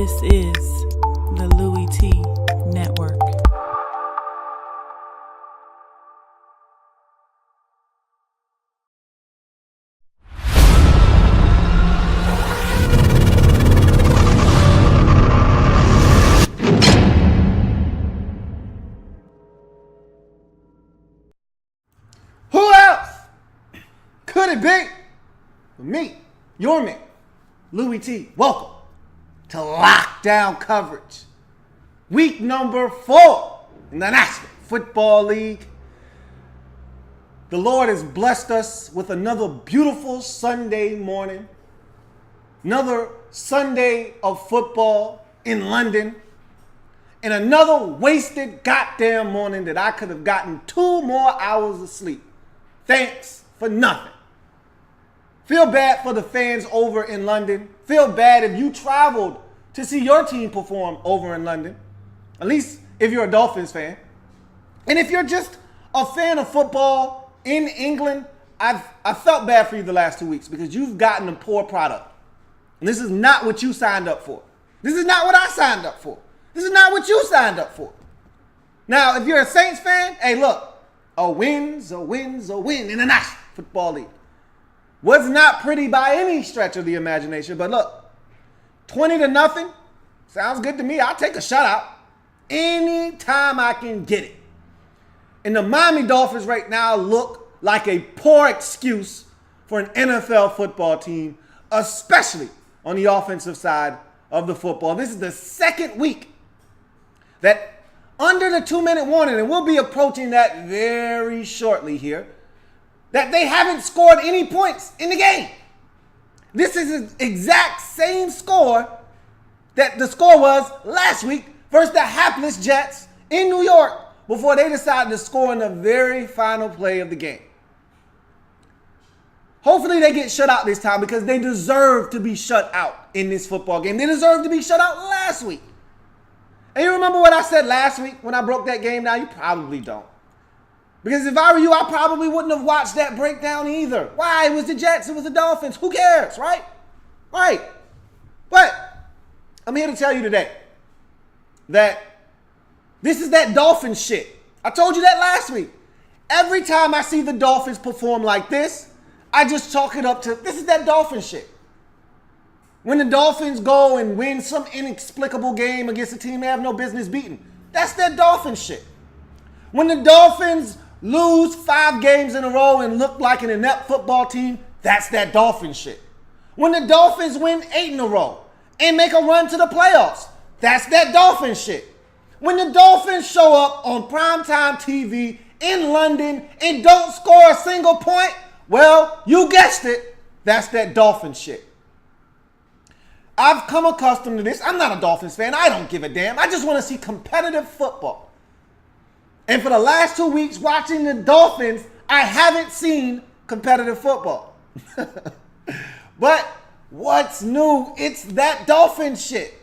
This is the Louie T Network. Who else could it be but me, your man, Louie T? Welcome to Lockdown Coverage. Week number 4 in the National Football League. The Lord has blessed us with another beautiful Sunday morning. Another Sunday of football in London. And another wasted goddamn morning that I could have gotten 2 more hours of sleep. Thanks for nothing. Feel bad for the fans over in London. Feel bad if you traveled to see your team perform over in London. At least if you're a Dolphins fan. And if you're just a fan of football in England, I felt bad for you the last 2 weeks because you've gotten a poor product. And this is not what you signed up for. This is not what I signed up for. This is not what you signed up for. Now, if you're a Saints fan, hey, look. A win's a win in the National Football League. Was not pretty by any stretch of the imagination, but look, 20-0 sounds good to me. I'll take a shutout anytime I can get it. And the Miami Dolphins right now look like a poor excuse for an NFL football team, especially on the offensive side of the football. This is the second week that under the 2-minute warning, and we'll be approaching that very shortly here, that they haven't scored any points in the game. This is the exact same score that the score was last week versus the hapless Jets in New York before they decided to score in the very final play of the game. Hopefully they get shut out this time because they deserve to be shut out in this football game. They deserve to be shut out last week. And you remember what I said last week when I broke that game down? You probably don't. Because if I were you, I probably wouldn't have watched that breakdown either. Why? It was the Jets. It was the Dolphins. Who cares, right? Right. But I'm here to tell you today that this is that Dolphins shit. I told you that last week. Every time I see the Dolphins perform like this, I just chalk it up to this is that Dolphins shit. When the Dolphins go and win some inexplicable game against a team they have no business beating, that's that Dolphins shit. When the Dolphins lose 5 games in a row and look like an inept football team, that's that Dolphins shit. When the Dolphins win 8 in a row and make a run to the playoffs, that's that Dolphins shit. When the Dolphins show up on primetime TV in London and don't score a single point, well, you guessed it, that's that Dolphins shit. I've come accustomed to this. I'm not a Dolphins fan. I don't give a damn. I just want to see competitive football. And for the last 2 weeks watching the Dolphins, I haven't seen competitive football. But what's new? It's that Dolphins shit.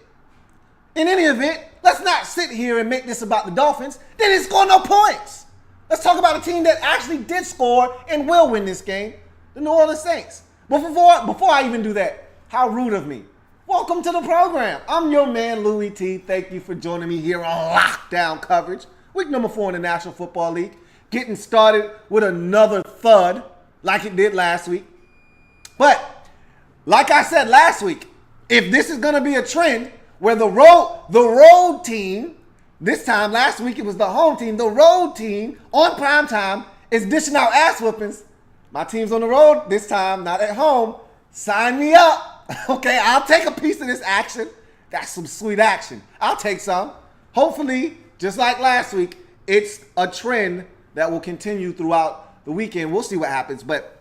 In any event, let's not sit here and make this about the Dolphins. They didn't score no points. Let's talk about a team that actually did score and will win this game, the New Orleans Saints. But before I even do that, how rude of me. Welcome to the program. I'm your man, Louie T. Thank you for joining me here on Lockdown Coverage. Week number 4 in the National Football League. Getting started with another thud like it did last week. But like I said last week, if this is going to be a trend where the road team, this time last week it was the home team, the road team on primetime is dishing out ass whoopings. My team's on the road this time, not at home. Sign me up. Okay, I'll take a piece of this action. That's some sweet action. I'll take some. Hopefully, just like last week, it's a trend that will continue throughout the weekend. We'll see what happens. But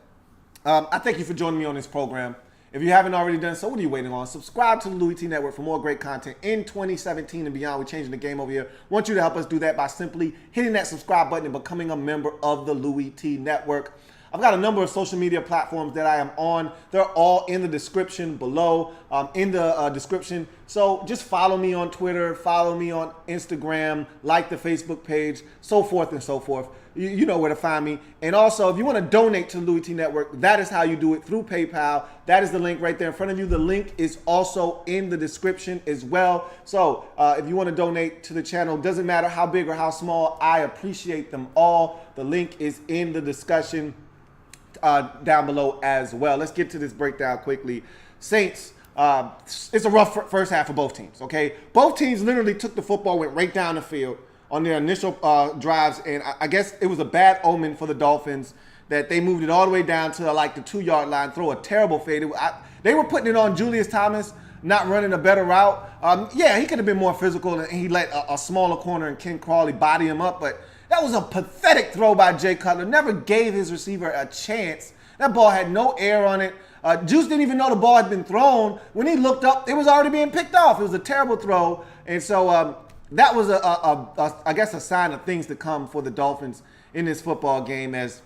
I thank you for joining me on this program. If you haven't already done so, what are you waiting on? Subscribe to the Louie T Network for more great content in 2017 and beyond. We're changing the game over here. Want you to help us do that by simply hitting that subscribe button and becoming a member of the Louie T Network. I've got a number of social media platforms that I am on. They're all in the description below, in the description. So just follow me on Twitter, follow me on Instagram, like the Facebook page, so forth and so forth. You know where to find me. And also, if you want to donate to the Louie T Network, that is how you do it, through PayPal. That is the link right there in front of you. The link is also in the description as well. So if you want to donate to the channel, doesn't matter how big or how small, I appreciate them all. The link is in the discussion down below as well. Let's get to this breakdown quickly. Saints, it's a rough first half for both teams, okay? Both teams literally took the football, went right down the field on their initial drives, and I guess it was a bad omen for the Dolphins that they moved it all the way down to like the 2-yard line, throw a terrible fade. They were putting it on Julius Thomas, not running a better route. Yeah, he could have been more physical, and he let a smaller corner and Ken Crawley body him up, but that was a pathetic throw by Jay Cutler. Never gave his receiver a chance. That ball had no air on it. Juice didn't even know the ball had been thrown. When he looked up, it was already being picked off. It was a terrible throw, and so that was, I guess, a sign of things to come for the Dolphins in this football game, as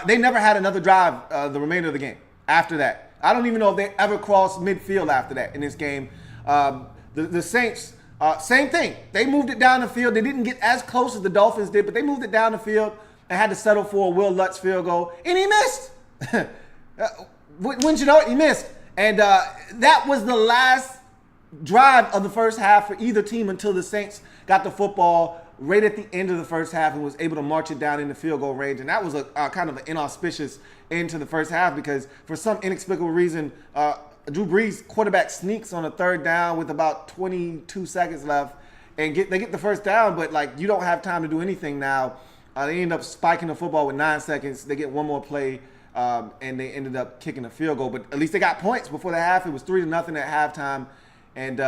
they never had another drive the remainder of the game after that. I don't even know if they ever crossed midfield after that in this game. The Saints, same thing. They moved it down the field. They didn't get as close as the Dolphins did, but they moved it down the field and had to settle for a Will Lutz field goal, and he missed. Wouldn't you know it? He missed. And that was the last drive of the first half for either team until the Saints got the football right at the end of the first half and was able to march it down in the field goal range. And that was a kind of an inauspicious end to the first half, because for some inexplicable reason, Drew Brees quarterback sneaks on a 3rd down with about 22 seconds left, and they get the first down, but like, you don't have time to do anything now. They end up spiking the football with 9 seconds. They get one more play, and they ended up kicking a field goal. But at least they got points before the half. It was 3-0 at halftime. And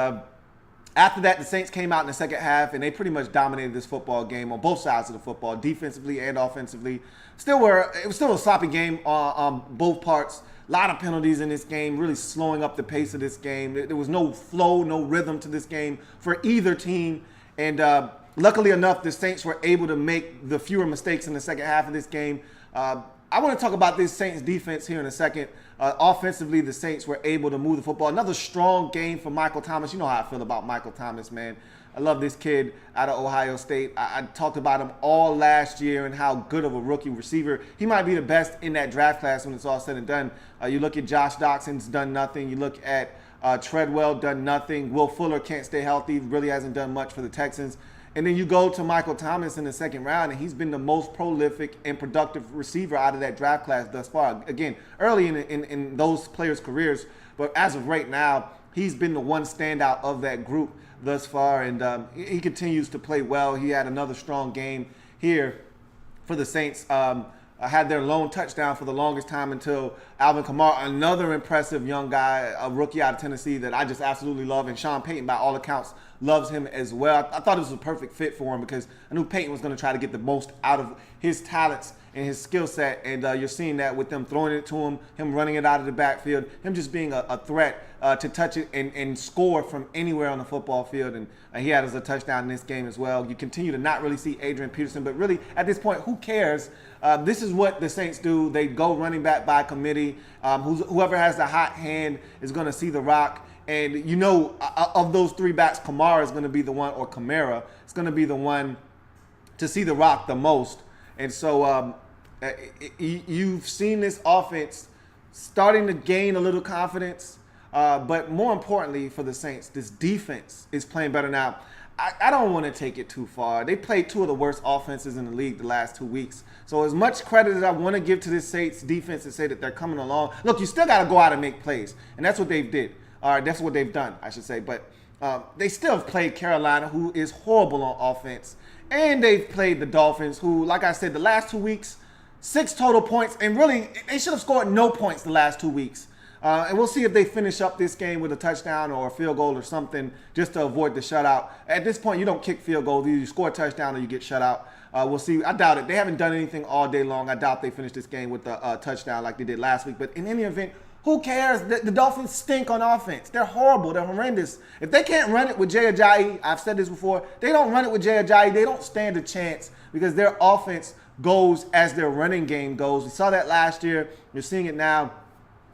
after that, the Saints came out in the second half, and they pretty much dominated this football game on both sides of the football, defensively and offensively. It was still a sloppy game on both parts. A lot of penalties in this game, really slowing up the pace of this game. There was no flow, no rhythm to this game for either team. And luckily enough, the Saints were able to make the fewer mistakes in the second half of this game. I want to talk about this Saints defense here in a second. Offensively, the Saints were able to move the football. Another strong game for Michael Thomas. You know how I feel about Michael Thomas, man. I love this kid out of Ohio State. I talked about him all last year and how good of a rookie receiver. He might be the best in that draft class when it's all said and done. You look at Josh Doxson's done nothing. You look at Treadwell, done nothing. Will Fuller can't stay healthy. Really hasn't done much for the Texans. And then you go to Michael Thomas in the second round, and he's been the most prolific and productive receiver out of that draft class thus far. Again, early in those players' careers, but as of right now, he's been the one standout of that group thus far, and he continues to play well. He had another strong game here for the Saints. Had their lone touchdown for the longest time until Alvin Kamara, another impressive young guy, a rookie out of Tennessee that I just absolutely love, and Sean Payton, by all accounts, loves him as well. I thought it was a perfect fit for him, because I knew Payton was going to try to get the most out of his talents and his skill set, and you're seeing that with them throwing it to him running it out of the backfield, him just being a threat to touch it and score from anywhere on the football field, and he had as a touchdown in this game as well. You continue to not really see Adrian Peterson, but really at this point, who cares? This is what the Saints do. They go running back by committee. Whoever has the hot hand is going to see the rock. And you know, of those 3 backs, Kamara is going to be the one, or Kamara is going to be the one to see the rock the most. And so you've seen this offense starting to gain a little confidence. But more importantly for the Saints, this defense is playing better now. I don't want to take it too far. They played 2 of the worst offenses in the league the last 2 weeks. So as much credit as I want to give to this Saints defense and say that they're coming along, look, you still got to go out and make plays. And that's what they did. That's what they've done, I should say. But they still have played Carolina, who is horrible on offense. And they've played the Dolphins, who, like I said, the last 2 weeks, 6 total points. And really, they should have scored no points the last 2 weeks. And we'll see if they finish up this game with a touchdown or a field goal or something just to avoid the shutout. At this point, you don't kick field goals. Either you score a touchdown or you get shut out. We'll see. I doubt it. They haven't done anything all day long. I doubt they finish this game with a touchdown like they did last week. But in any event, who cares? The Dolphins stink on offense. They're horrible. They're horrendous. If they can't run it with Jay Ajayi, I've said this before, they don't run it with Jay Ajayi, they don't stand a chance, because their offense goes as their running game goes. We saw that last year. You're seeing it now.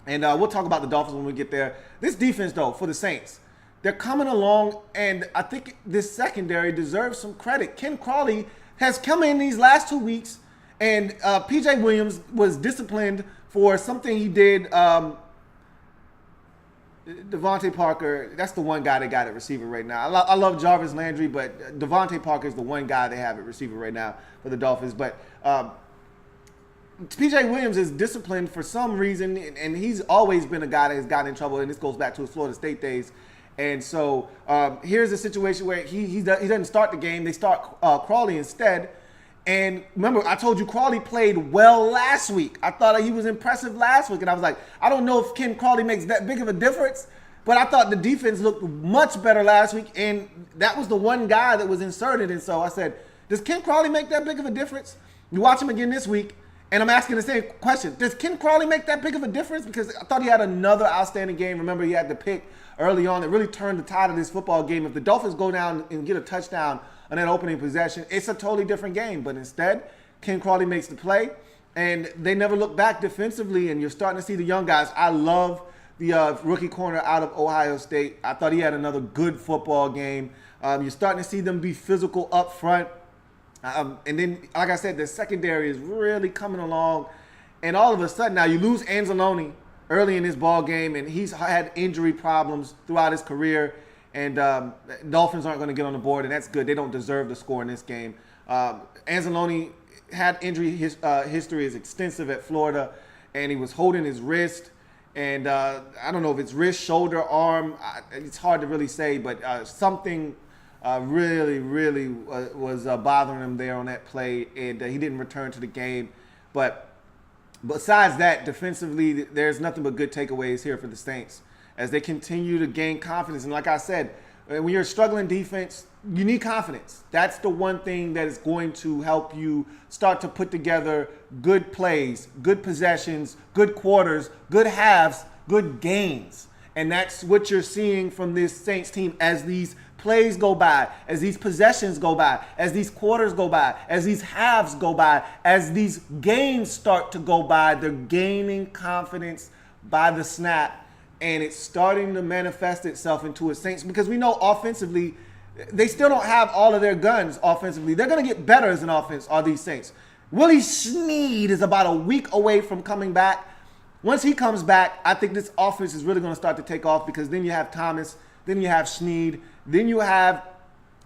And we'll talk about the Dolphins when we get there. This defense, though, for the Saints, they're coming along, and I think this secondary deserves some credit. Ken Crawley has come in these last 2 weeks, and P.J. Williams was disciplined for something he did. Devontae Parker, that's the one guy they got at receiver right now. I love Jarvis Landry, but Devontae Parker is the one guy they have at receiver right now for the Dolphins. But P.J. Williams is disciplined for some reason, and he's always been a guy that has gotten in trouble, and this goes back to his Florida State days. And so here's a situation where he doesn't start the game. They start Crawley instead. And remember, I told you Crawley played well last week. I thought he was impressive last week, and I was like, I don't know if Ken Crawley makes that big of a difference, but I thought the defense looked much better last week, and that was the one guy that was inserted. And so I said, does Ken Crawley make that big of a difference? You watch him again this week, and I'm asking the same question. Does Ken Crawley make that big of a difference? Because I thought he had another outstanding game. Remember, he had the pick early on that really turned the tide of this football game. If the Dolphins go down and get a touchdown on that opening possession, it's a totally different game. But instead, Ken Crawley makes the play, and they never look back defensively, and you're starting to see the young guys. I love the rookie corner out of Ohio State. I thought he had another good football game. You're starting to see them be physical up front. And then, like I said, the secondary is really coming along. And all of a sudden, now you lose Anzalone early in this ball game, and he's had injury problems throughout his career. And Dolphins aren't going to get on the board, and that's good. They don't deserve to score in this game. Anzalone had injury history is extensive at Florida, and he was holding his wrist. And I don't know if it's wrist, shoulder, arm. It's hard to really say, but something really was bothering him there on that play, and he didn't return to the game. But besides that, defensively, there's nothing but good takeaways here for the Saints as they continue to gain confidence. And like I said, when you're a struggling defense, you need confidence. That's the one thing that is going to help you start to put together good plays, good possessions, good quarters, good halves, good games. And that's what you're seeing from this Saints team as these plays go by, as these possessions go by, as these quarters go by, as these halves go by, as these games start to go by. They're gaining confidence by the snap. And it's starting to manifest itself into a Saints, because we know offensively, they still don't have all of their guns offensively. They're going to get better as an offense, are these Saints. Willie Snead is about a week away from coming back. Once he comes back, I think this offense is really going to start to take off, because then you have Thomas, then you have Snead, then you have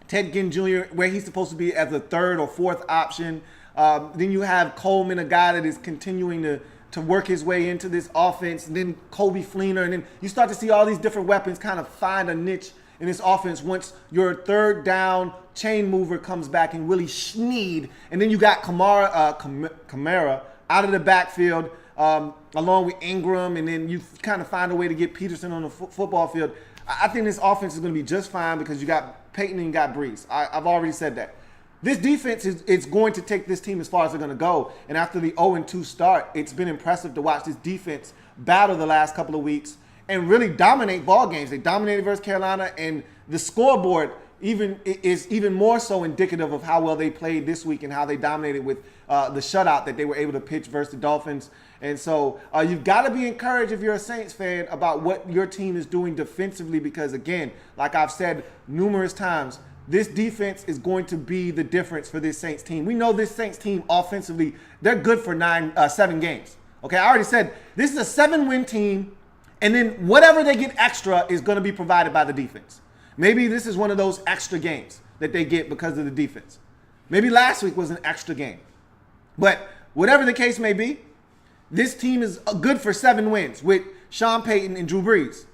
Ted Ginn Jr., where he's supposed to be as the third or fourth option. Then you have Coleman, a guy that is continuing to work his way into this offense, and then Kobe Fleener, and then you start to see all these different weapons kind of find a niche in this offense once your third down chain mover comes back in Willie Snead, and then you got Kamara out of the backfield along with Ingram, and then you kind of find a way to get Peterson on the football field. I think this offense is going to be just fine because you got Peyton and you got Brees. I've already said that. This defense is going to take this team as far as they're going to go. And after the 0-2 start, it's been impressive to watch this defense battle the last couple of weeks and really dominate ball games. They dominated versus Carolina, and the scoreboard is even more so indicative of how well they played this week and how they dominated with the shutout that they were able to pitch versus the Dolphins. And so you've got to be encouraged if you're a Saints fan about what your team is doing defensively, because, again, like I've said numerous times, this defense is going to be the difference for this Saints team. We know this Saints team offensively, they're good for 7 games. Okay, I already said this is a 7-win team, and then whatever they get extra is going to be provided by the defense. Maybe this is one of those extra games that they get because of the defense. Maybe last week was an extra game. But whatever the case may be, this team is good for 7 wins with Sean Payton and Drew Brees.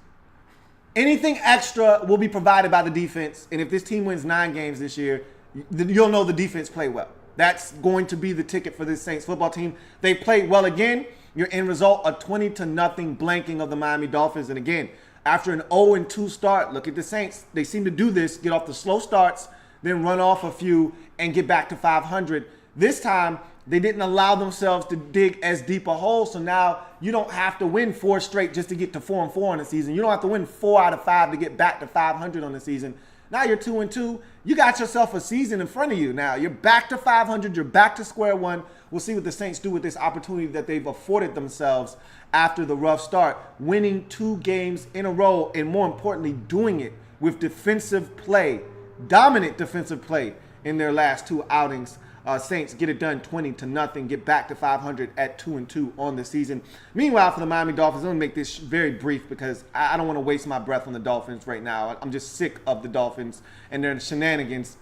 Anything extra will be provided by the defense, and if this team wins 9 games this year, you'll know the defense played well. That's going to be the ticket for this Saints football team. They played well again. Your end result, a 20-0 blanking of the Miami Dolphins. And again, after an 0-2 start, look at the Saints. They seem to do this, get off the slow starts, then run off a few and get back to 500. This time, they didn't allow themselves to dig as deep a hole, so now you don't have to win 4 straight just to get to 4-4 on the season. You don't have to win 4 out of 5 to get back to 500 on the season. Now you're 2-2. You got yourself a season in front of you now. You're back to 500. You're back to square one. We'll see what the Saints do with this opportunity that they've afforded themselves after the rough start, winning 2 games in a row, and more importantly, doing it with defensive play, dominant defensive play in their last 2 outings. Saints get it done 20-0, get back to 500 at 2-2 on the season. Meanwhile, for the Miami Dolphins, I'm going to make this very brief because I don't want to waste my breath on the Dolphins right now. I'm just sick of the Dolphins and their shenanigans.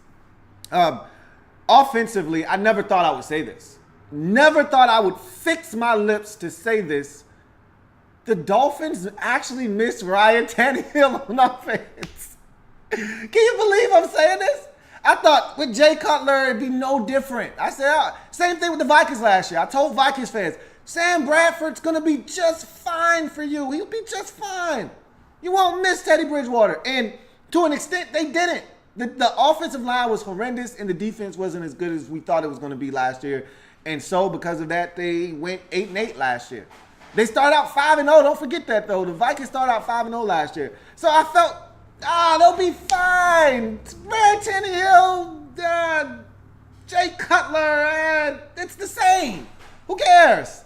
Offensively, I never thought I would say this. Never thought I would fix my lips to say this. The Dolphins actually missed Ryan Tannehill on offense. Can you believe I'm saying this? I thought with Jay Cutler, it'd be no different. I said, same thing with the Vikings last year. I told Vikings fans, Sam Bradford's going to be just fine for you. He'll be just fine. You won't miss Teddy Bridgewater. And to an extent, they didn't. The offensive line was horrendous, and the defense wasn't as good as we thought it was going to be last year. And so, because of that, they went 8-8 last year. They started out 5-0. Don't forget that, though. The Vikings started out 5-0 last year. So I felt, they'll be fine. Ryan Tannehill, Jay Cutler, it's the same. Who cares?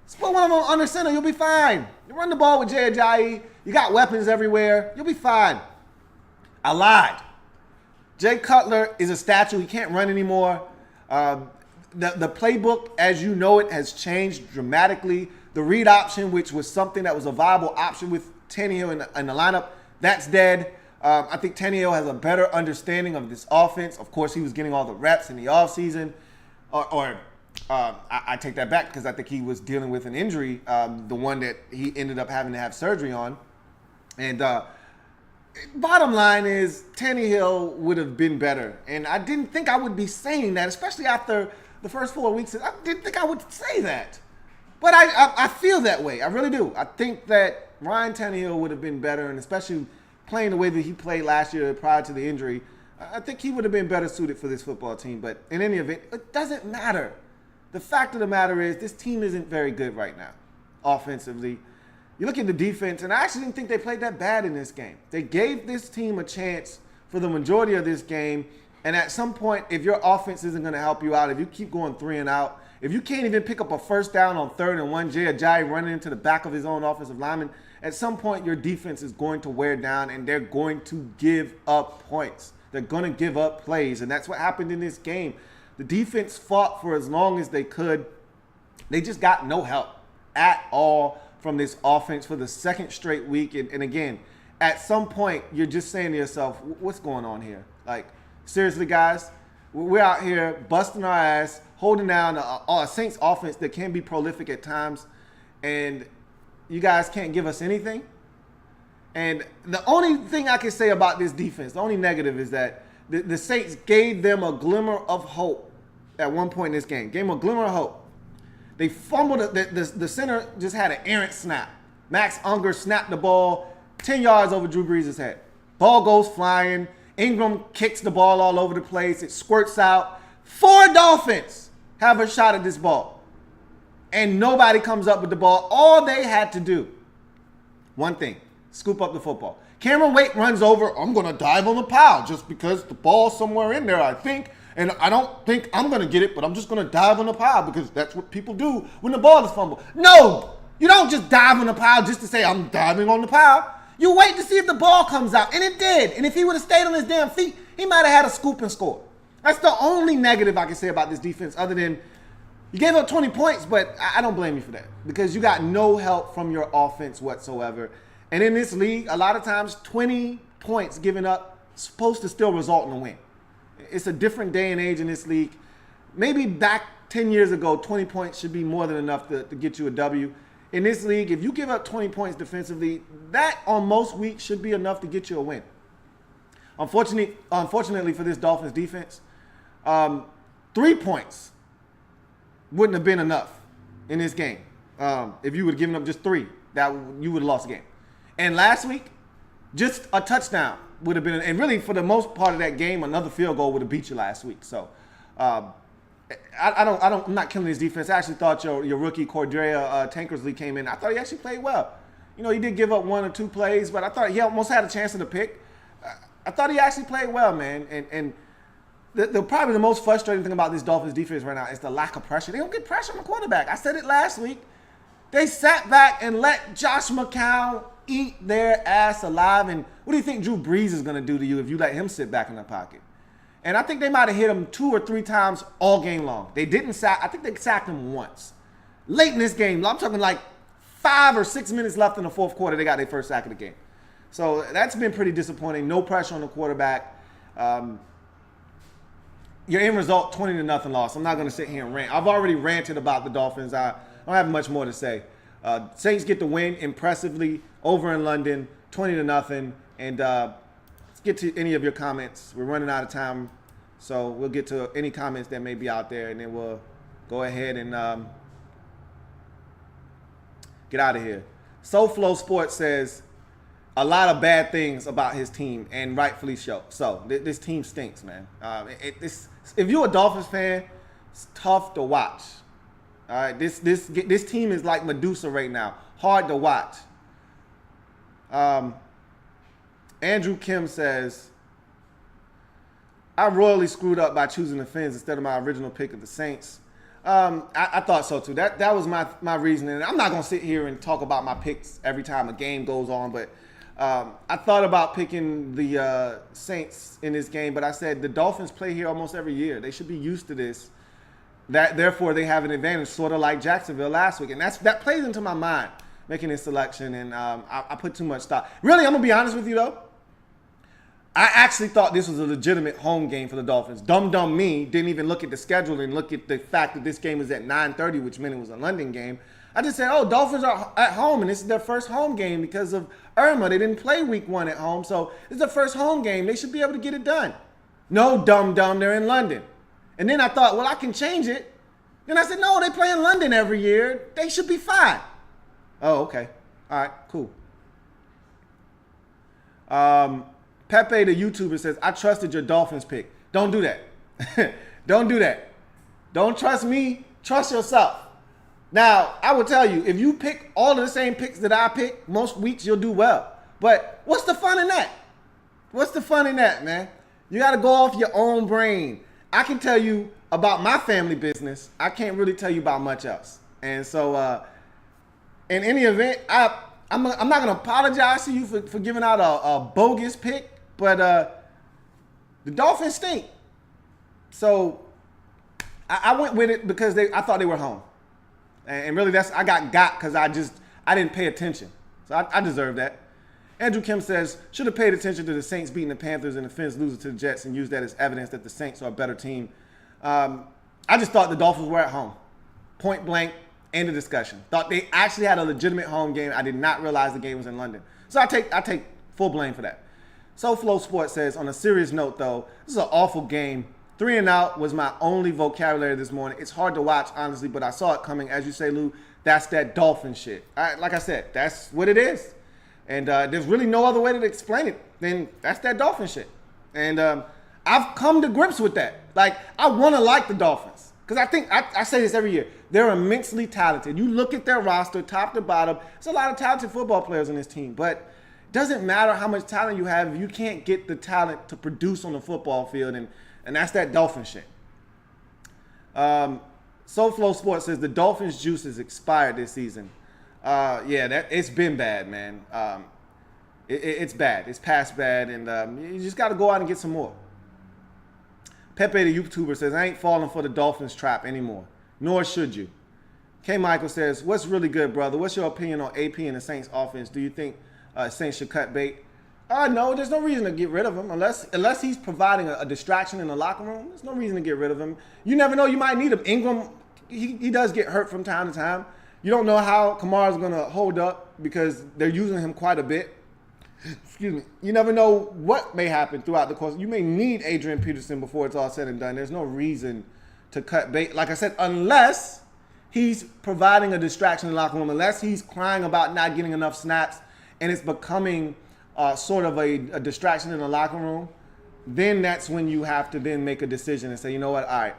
Just put one of them under center, you'll be fine. You run the ball with Jay Ajayi. You got weapons everywhere. You'll be fine. I lied. Jay Cutler is a statue. He can't run anymore. The playbook, as you know it, has changed dramatically. The read option, which was something that was a viable option with Tannehill in the lineup, that's dead. I think Tannehill has a better understanding of this offense. Of course, he was getting all the reps in the offseason. I take that back because I think he was dealing with an injury, the one that he ended up having to have surgery on. And bottom line is Tannehill would have been better. And I didn't think I would be saying that, especially after the first 4 weeks. I didn't think I would say that. But I feel that way. I really do. I think that Ryan Tannehill would have been better, and especially playing the way that he played last year prior to the injury, I think he would have been better suited for this football team. But in any event, it doesn't matter. The fact of the matter is this team isn't very good right now offensively. You look at the defense, and I actually didn't think they played that bad in this game. They gave this team a chance for the majority of this game, and at some point, if your offense isn't going to help you out, if you keep going 3 and out, if you can't even pick up a first down on 3rd and 1, Jay Ajayi running into the back of his own offensive lineman, at some point your defense is going to wear down and they're going to give up points. They're going to give up plays, and that's what happened in this game. The defense fought for as long as they could. They just got no help at all from this offense for the second straight week. And again, at some point, you're just saying to yourself, what's going on here? Like, seriously, guys, we're out here busting our ass, holding down a Saints offense that can be prolific at times, and you guys can't give us anything. And the only thing I can say about this defense, the only negative is that the Saints gave them a glimmer of hope at one point in this game. Gave them a glimmer of hope. They fumbled. The center just had an errant snap. Max Unger snapped the ball 10 yards over Drew Brees' head. Ball goes flying. Ingram kicks the ball all over the place. It squirts out. 4 Dolphins have a shot at this ball. And nobody comes up with the ball. All they had to do, one thing, scoop up the football. Cameron Wake runs over. I'm going to dive on the pile just because the ball's somewhere in there, I think. And I don't think I'm going to get it, but I'm just going to dive on the pile because that's what people do when the ball is fumbled. No, you don't just dive on the pile just to say I'm diving on the pile. You wait to see if the ball comes out, and it did. And if he would have stayed on his damn feet, he might have had a scoop and score. That's the only negative I can say about this defense other than you gave up 20 points, but I don't blame you for that because you got no help from your offense whatsoever. And in this league, a lot of times 20 points given up is supposed to still result in a win. It's a different day and age in this league. Maybe back 10 years ago, 20 points should be more than enough to get you a W. In this league, if you give up 20 points defensively, that on most weeks should be enough to get you a win. Unfortunately for this Dolphins defense, 3 points wouldn't have been enough in this game. If you would have given up just 3, that you would have lost the game. And last week, just a touchdown would have been, and really for the most part of that game, another field goal would have beat you last week. So I'm not killing his defense. I actually thought your rookie Cordrea Tankersley came in. I thought he actually played well. You know, he did give up 1 or 2 plays, but I thought he almost had a chance of the pick. I thought he actually played well, man. And probably the most frustrating thing about this Dolphins defense right now is the lack of pressure. They don't get pressure on the quarterback. I said it last week. They sat back and let Josh McCown eat their ass alive. And what do you think Drew Brees is going to do to you if you let him sit back in the pocket? And I think they might have hit him 2 or 3 times all game long. They didn't sack. I think they sacked him once. Late in this game, I'm talking like 5 or 6 minutes left in the fourth quarter, they got their first sack of the game. So that's been pretty disappointing. No pressure on the quarterback. Your end result, 20-0 loss. I'm not going to sit here and rant. I've already ranted about the Dolphins. I don't have much more to say. Saints get the win impressively over in London, 20-0. And let's get to any of your comments. We're running out of time, so we'll get to any comments that may be out there, and then we'll go ahead and get out of here. SoFlo Sports says a lot of bad things about his team, and rightfully so. So this team stinks, man. If you're a Dolphins fan, it's tough to watch. All right, this team is like Medusa right now, hard to watch. Andrew Kim says, I royally screwed up by choosing the Fins instead of my original pick of the Saints. I thought so too. That was my reasoning. I'm not gonna sit here and talk about my picks every time a game goes on, but I thought about picking the Saints in this game, but I said the Dolphins play here almost every year. They should be used to this. Therefore, they have an advantage, sort of like Jacksonville last week, and that plays into my mind making this selection. And I put too much thought. Really, I'm gonna be honest with you though. I actually thought this was a legitimate home game for the Dolphins. Dumb me didn't even look at the schedule and look at the fact that this game was at 9:30, which meant it was a London game. I just said, Dolphins are at home, and this is their first home game because of Irma. They didn't play week 1 at home, so this is their first home game. They should be able to get it done. No, dumb, they're in London. And then I thought, well, I can change it. Then I said, no, they play in London every year. They should be fine. Oh, okay. All right, cool. Pepe, the YouTuber, says, I trusted your Dolphins pick. Don't do that. Don't do that. Don't trust me. Trust yourself. Now, I will tell you, if you pick all of the same picks that I pick, most weeks you'll do well. But what's the fun in that? What's the fun in that, man? You got to go off your own brain. I can tell you about my family business. I can't really tell you about much else. And so, in any event, I'm not going to apologize to you for giving out a bogus pick, but the Dolphins stink. So I went with it because I thought they were home. And really, I got because I didn't pay attention. So I deserve that. Andrew Kim says, should have paid attention to the Saints beating the Panthers and the Fins losing to the Jets and used that as evidence that the Saints are a better team. I just thought the Dolphins were at home. Point blank, end of discussion. Thought they actually had a legitimate home game. I did not realize the game was in London. So I take full blame for that. SoFlo Sports says, on a serious note, though, this is an awful game. 3 and out was my only vocabulary this morning. It's hard to watch, honestly, but I saw it coming. As you say, Lou, that's that Dolphin shit. Like I said, that's what it is. And there's really no other way to explain it than that's that Dolphin shit. And I've come to grips with that. Like, I want to like the Dolphins. Because I think, I say this every year, they're immensely talented. You look at their roster, top to bottom, there's a lot of talented football players on this team. But it doesn't matter how much talent you have if you can't get the talent to produce on the football field. And that's that Dolphin shit. SoFlo Sports says the Dolphins juice is expired this season. It's been bad, man. It's bad. It's past bad, and you just got to go out and get some more. Pepe, the YouTuber, says, I ain't falling for the Dolphins trap anymore, nor should you. K. Michael says, what's really good, brother? What's your opinion on AP and the Saints offense? Do you think Saints should cut bait? No, there's no reason to get rid of him unless he's providing a distraction in the locker room. There's no reason to get rid of him. You never know. You might need him. Ingram, he does get hurt from time to time. You don't know how Kamara's going to hold up because they're using him quite a bit. Excuse me. You never know what may happen throughout the course. You may need Adrian Peterson before it's all said and done. There's no reason to cut bait. Like I said, unless he's providing a distraction in the locker room, unless he's crying about not getting enough snaps and it's becoming sort of a distraction in the locker room, then that's when you have to then make a decision and say, you know what, all right,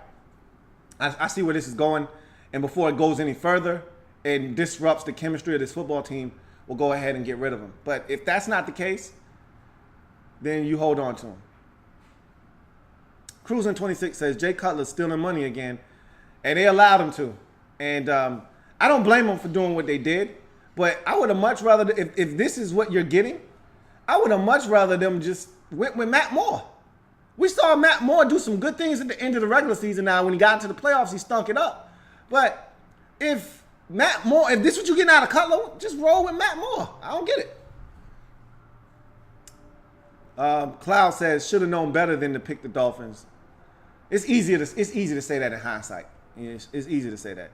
I see where this is going. And before it goes any further and disrupts the chemistry of this football team, we'll go ahead and get rid of him. But if that's not the case, then you hold on to him. Cruising26 says Jay Cutler's stealing money again, and they allowed him to. And I don't blame them for doing what they did, but I would have much rather, if this is what you're getting, I would have much rather them just went with Matt Moore. We saw Matt Moore do some good things at the end of the regular season. Now, when he got into the playoffs, he stunk it up. But if Matt Moore, if this is what you're getting out of Cutler, just roll with Matt Moore. I don't get it. Cloud says, should have known better than to pick the Dolphins. It's easy to say that in hindsight. It's easy to say that.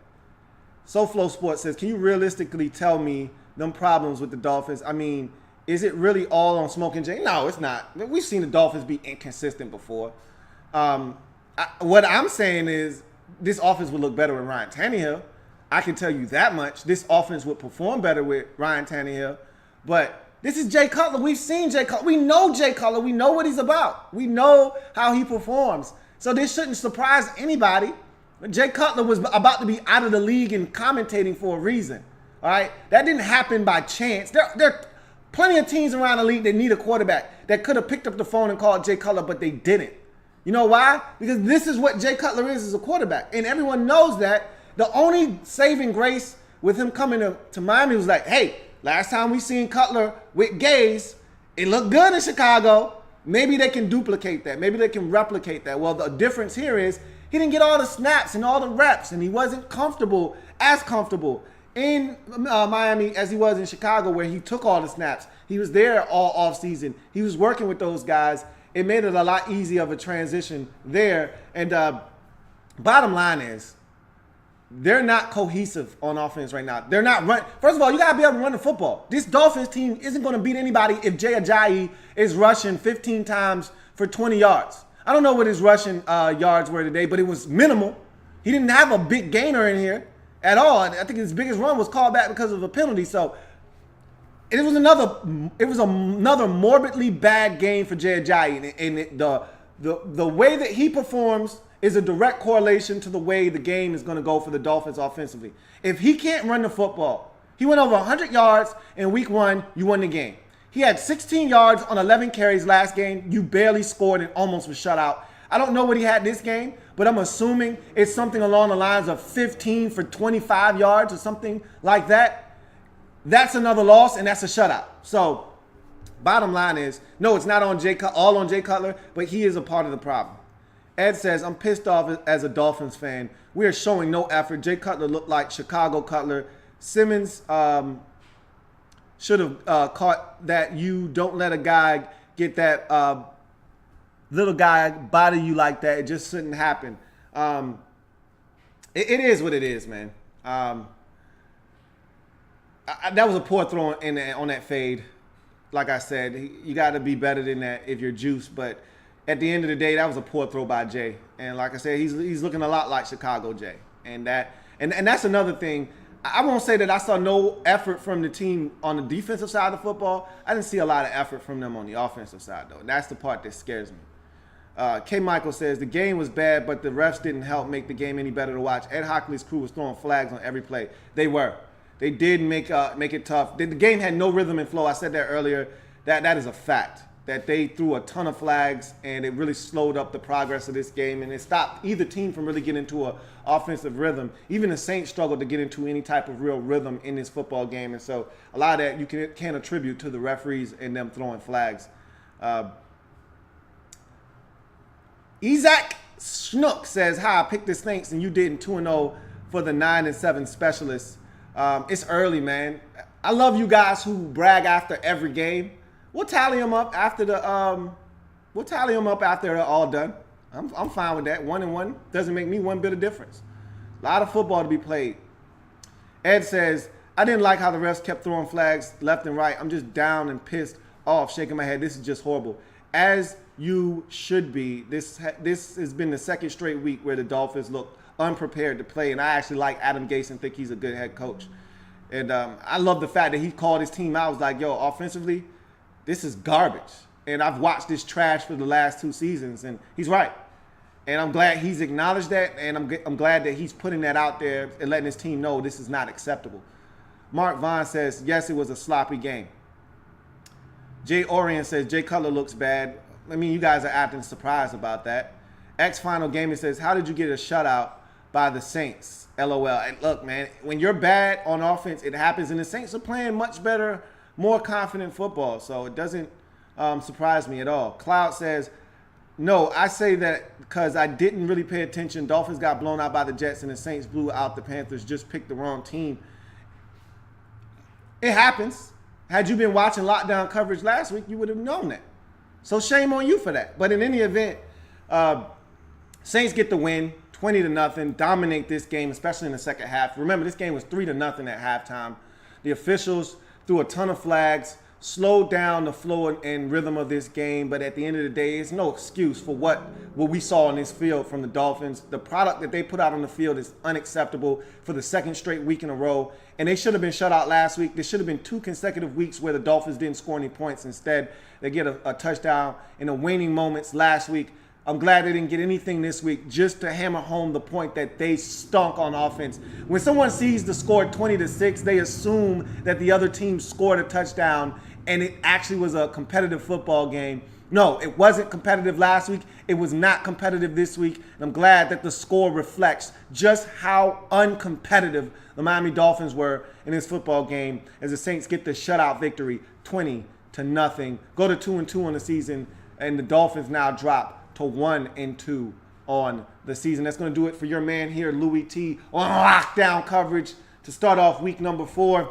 SoFlo Sports says, can you realistically tell me them problems with the Dolphins? I mean, is it really all on Smoking Jay? No, it's not. We've seen the Dolphins be inconsistent before. What I'm saying is this offense would look better with Ryan Tannehill. I can tell you that much. This offense would perform better with Ryan Tannehill. But this is Jay Cutler. We've seen Jay Cutler. We know Jay Cutler. We know what he's about. We know how he performs. So this shouldn't surprise anybody. Jay Cutler was about to be out of the league and commentating for a reason. All right? That didn't happen by chance. There are plenty of teams around the league that need a quarterback that could have picked up the phone and called Jay Cutler, but they didn't. You know why? Because this is what Jay Cutler is as a quarterback. And everyone knows that. The only saving grace with him coming to Miami was like, hey, last time we seen Cutler with Gaze, it looked good in Chicago. Maybe they can duplicate that. Maybe they can replicate that. Well, the difference here is he didn't get all the snaps and all the reps, and he wasn't as comfortable in Miami as he was in Chicago, where he took all the snaps. He was there all offseason. He was working with those guys. It made it a lot easier of a transition there. And bottom line is, they're not cohesive on offense right now. They're not run. First of all, you got to be able to run the football. This Dolphins team isn't going to beat anybody if Jay Ajayi is rushing 15 times for 20 yards. I don't know what his rushing yards were today, but it was minimal. He didn't have a big gainer in here at all. I think his biggest run was called back because of a penalty. So it was another morbidly bad game for Jay Ajayi. And the way that he performs is a direct correlation to the way the game is going to go for the Dolphins offensively. If he can't run the football, he went over 100 yards in week 1, you won the game. He had 16 yards on 11 carries last game. You barely scored and almost was shut out. I don't know what he had this game, but I'm assuming it's something along the lines of 15 for 25 yards or something like that. That's another loss, and that's a shutout. So bottom line is, no, it's not on all on Jay Cutler, but he is a part of the problem. Ed says, I'm pissed off as a Dolphins fan. We are showing no effort. Jay Cutler looked like Chicago Cutler. Simmons should have caught that. You don't let a guy get that little guy body you like that. It just shouldn't happen. It is what it is, man. That was a poor throw on that fade. Like I said, you got to be better than that if you're juiced. But at the end of the day, that was a poor throw by Jay. And like I said, he's looking a lot like Chicago Jay. And that's another thing. I won't say that I saw no effort from the team on the defensive side of the football. I didn't see a lot of effort from them on the offensive side, though. And that's the part that scares me. K. Michael says, the game was bad, but the refs didn't help make the game any better to watch. Ed Hockley's crew was throwing flags on every play. They were. They did make it tough. The game had no rhythm and flow. I said that earlier. That is a fact. That they threw a ton of flags, and it really slowed up the progress of this game, and it stopped either team from really getting into an offensive rhythm. Even the Saints struggled to get into any type of real rhythm in this football game, and so a lot of that you can attribute to the referees and them throwing flags. Isaac Schnook says, hi, I picked the Saints, and you did 2-0 for the 9-7 specialists. It's early, man. I love you guys who brag after every game. We'll tally them up after they're all done. I'm fine with that. 1-1 doesn't make me one bit of difference. A lot of football to be played. Ed says, I didn't like how the refs kept throwing flags left and right. I'm just down and pissed off, shaking my head. This is just horrible. As you should be. This has been the second straight week where the Dolphins look unprepared to play, and I actually like Adam Gase and think he's a good head coach. And I love the fact that he called his team out. I was like, yo, offensively, this is garbage. And I've watched this trash for the last 2 seasons, and he's right. And I'm glad he's acknowledged that, and I'm glad that he's putting that out there and letting his team know this is not acceptable. Mark Vaughn says, yes, it was a sloppy game. Jay Orion says, Jay Cutler looks bad. I mean, you guys are acting surprised about that. X Final Gaming says, how did you get a shutout by the Saints? LOL. And look, man, when you're bad on offense, it happens. And the Saints are playing much better, more confident football. So it doesn't surprise me at all. Cloud says, no, I say that because I didn't really pay attention. Dolphins got blown out by the Jets and the Saints blew out the Panthers. Just picked the wrong team. It happens. Had you been watching lockdown coverage last week, you would have known that. So shame on you for that. But in any event, Saints get the win, 20-0, dominate this game, especially in the second half. Remember, this game was 3-0 at halftime. The officials threw a ton of flags, slowed down the flow and rhythm of this game. But at the end of the day, it's no excuse for what we saw on this field from the Dolphins. The product that they put out on the field is unacceptable for the second straight week in a row. And they should have been shut out last week. There should have been 2 consecutive weeks where the Dolphins didn't score any points. Instead, they get a touchdown in the waning moments last week. I'm glad they didn't get anything this week, just to hammer home the point that they stunk on offense. When someone sees the score 20-6, they assume that the other team scored a touchdown, and it actually was a competitive football game. No, it wasn't competitive last week. It was not competitive this week. And I'm glad that the score reflects just how uncompetitive the Miami Dolphins were in this football game as the Saints get the shutout victory, 20-0. Go to 2-2 on the season, and the Dolphins now drop to 1-2 on the season. That's going to do it for your man here, Louie T, on lockdown coverage to start off week number 4.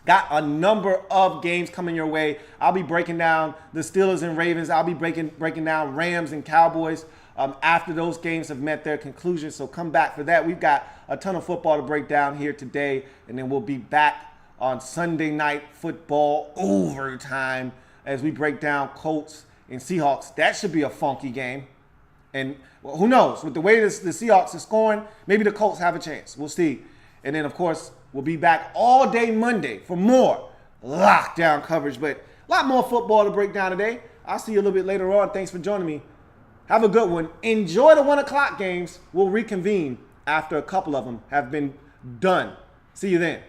Got a number of games coming your way. I'll be breaking down the Steelers and Ravens. I'll be breaking down Rams and Cowboys after those games have met their conclusion. So come back for that. We've got a ton of football to break down here today, and then we'll be back on Sunday Night Football overtime as we break down Colts and Seahawks. That should be a funky game. And well, who knows? With the way the Seahawks are scoring, maybe the Colts have a chance. We'll see. And then, of course, we'll be back all day Monday for more lockdown coverage. But a lot more football to break down today. I'll see you a little bit later on. Thanks for joining me. Have a good one. Enjoy the 1 o'clock games. We'll reconvene after a couple of them have been done. See you then.